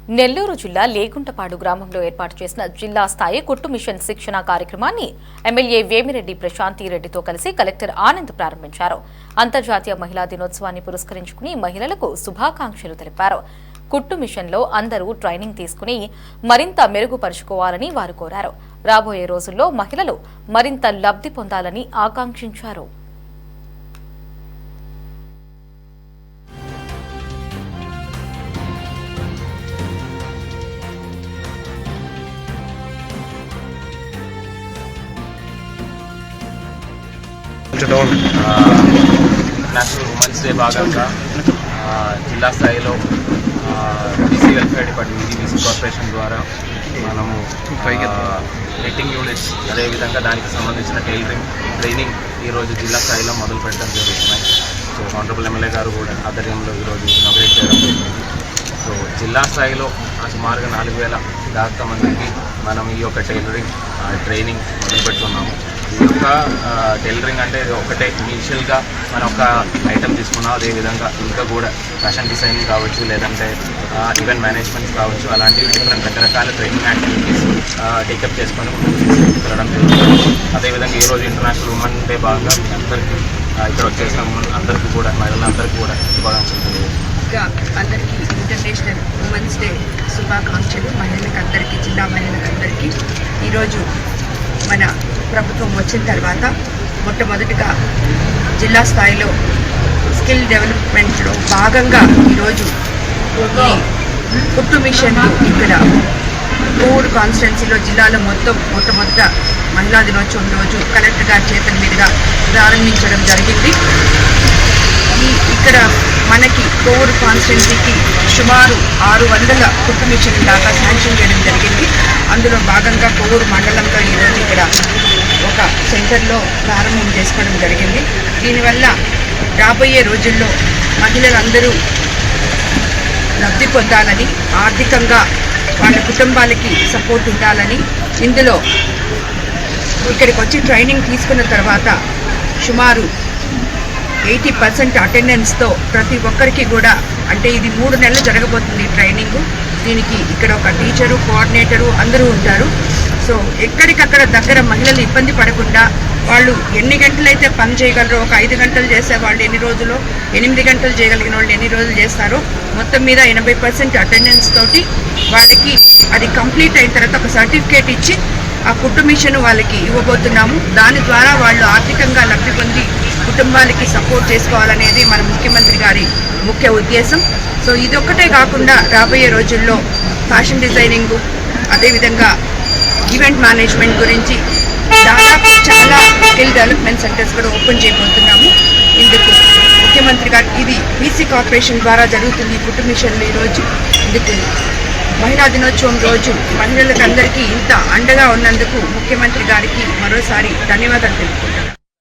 నెల్లూరు జిల్లా లేగుంటపాడు గ్రామంలో ఏర్పాటు చేసిన జిల్లా స్థాయి కుట్టు మిషన్ శిక్షణ కార్యక్రమాన్ని ఎమ్మెల్యే వేమిరెడ్డి ప్రశాంతి రెడ్డితో కలిసి కలెక్టర్ ఆనంద్ ప్రారంభించారు. అంతర్జాతీయ మహిళా దినోత్సవాన్ని పురస్కరించుకుని మహిళలకు శుభాకాంక్షలు తెలిపారు. కుట్టు మిషన్లో అందరూ ట్రైనింగ్ తీసుకుని మరింత మెరుగుపరుచుకోవాలని వారు కోరారు. రాబోయే రోజుల్లో మహిళలు మరింత లబ్ధి పొందాలని ఆకాంక్షించారు. నేషనల్ ఉమెన్స్ డే భాగంగా జిల్లా స్థాయిలో BC welfare department BC corporation ద్వారా మనము నెట్టింగ్ యూనిట్స్ అదేవిధంగా దానికి సంబంధించిన టైలరింగ్ ట్రైనింగ్ ఈరోజు జిల్లా స్థాయిలో మొదలు పెట్టడం జరుగుతున్నాయి. సో ఆనరబుల్ ఎమ్మెల్యే గారు కూడా ఆధ్వర్యంలో ఈరోజు ఇనాగ్రేట్ చేయడం జరిగింది. సో జిల్లా స్థాయిలో సుమారుగా 4000 దాకా మందికి మనం ఈ యొక్క టైలరింగ్ ట్రైనింగ్ మొదలు పెడుతున్నాము. ఈ యొక్క టైలరింగ్ అంటే ఒకటే ఇనిషియల్గా మనం ఒక ఐటమ్ తీసుకున్నాం. అదేవిధంగా ఇంకా కూడా ఫ్యాషన్ డిజైనింగ్ కావచ్చు, లేదంటే ఈవెంట్ మేనేజ్మెంట్ కావచ్చు, అలాంటివి డిఫరెంట్ రకరకాల ట్రైనింగ్ యాక్టివిటీస్ టేకప్ చేసుకొని వెళ్ళడం జరుగుతుంది. అదేవిధంగా ఈరోజు ఇంటర్నేషనల్ ఉమెన్ డే భాగంగా మీ అందరికీ ఇక్కడ వచ్చేసిన ఉమెన్ అందరికీ కూడా మహిళలందరికీ కూడా శుభాకాంక్షలు తెలియజేస్తాను. అందరికీ ఇంటర్నేషనల్ ఉమెన్స్ డే శుభాకాంక్షలు. మహిళలకు అందరికీ, జిల్లా మహిళలకు అందరికీ. ఈరోజు మన ప్రభుత్వం వచ్చిన తర్వాత మొట్టమొదటిగా జిల్లా స్థాయిలో స్కిల్ డెవలప్మెంట్లో భాగంగా ఈరోజు ఈ కుట్టు మిషన్లు ఇక్కడ కోవూరు కాన్స్టిట్యున్సీలో జిల్లాలో మొట్టమొదట మహిళా దినోత్సవం రోజు కలెక్టర్ గారి చేతుల మీదుగా ప్రారంభించడం జరిగింది. ఇక్కడ మనకి కోవూరు కాన్స్టిట్యున్సీకి సుమారు 600 కుట్టు మిషన్ల దాకా శాంక్షన్ చేయడం జరిగింది. అందులో భాగంగా కోవూరు మండలంలో ఈరోజు ఇక్కడ ఒక సెంటర్లో ప్రారంభం చేసుకోవడం జరిగింది. దీనివల్ల రాబోయే రోజుల్లో మహిళలందరూ లబ్ధి పొందాలని, ఆర్థికంగా వాళ్ళ కుటుంబాలకి సపోర్ట్ ఉండాలని, ఇందులో ఇక్కడికి వచ్చి ట్రైనింగ్ తీసుకున్న తర్వాత సుమారు 80% అటెండెన్స్తో ప్రతి ఒక్కరికి కూడా, అంటే ఇది 3 నెలలు జరగబోతుంది ట్రైనింగ్. దీనికి ఇక్కడ ఒక టీచరు, కోఆర్డినేటరు అందరూ ఉంటారు. సో ఎక్కడికక్కడ దగ్గర మహిళలు ఇబ్బంది పడకుండా వాళ్ళు ఎన్ని గంటలైతే పని చేయగలరో, ఒక 5 గంటలు చేసే వాళ్ళు ఎన్ని రోజులు, 8 గంటలు చేయగలిగిన వాళ్ళు ఎన్ని రోజులు చేస్తారో, మొత్తం మీద 80% అటెండెన్స్ తోటి వాళ్ళకి అది కంప్లీట్ అయిన తర్వాత ఒక సర్టిఫికేట్ ఇచ్చి ఆ కుట్టు మిషన్ వాళ్ళకి ఇవ్వబోతున్నాము. దాని ద్వారా వాళ్ళు ఆర్థికంగా లబ్ధి పొంది కుటుంబాలకి సపోర్ట్ చేసుకోవాలనేది మన ముఖ్యమంత్రి గారి ముఖ్య ఉద్దేశం. సో ఇదొక్కటే కాకుండా రాబోయే రోజుల్లో ఫ్యాషన్ డిజైనింగ్, అదేవిధంగా ఈవెంట్ మేనేజ్మెంట్ గురించి దాదాపు చాలా స్కిల్ డెవలప్మెంట్ సెంటర్స్ కూడా ఓపెన్ చేయబోతున్నాము. ఇందుకు ముఖ్యమంత్రి గారు, ఇది బీసీ కార్పొరేషన్ ద్వారా జరుగుతుంది ఈ కుట్టు మిషన్లు. ఈరోజు ఇందుకు మహిళా దినోత్సవం రోజు మహిళలకు అందరికీ ఇంత అండగా ఉన్నందుకు ముఖ్యమంత్రి గారికి మరోసారి ధన్యవాదాలు తెలుపుకుంటున్నాను.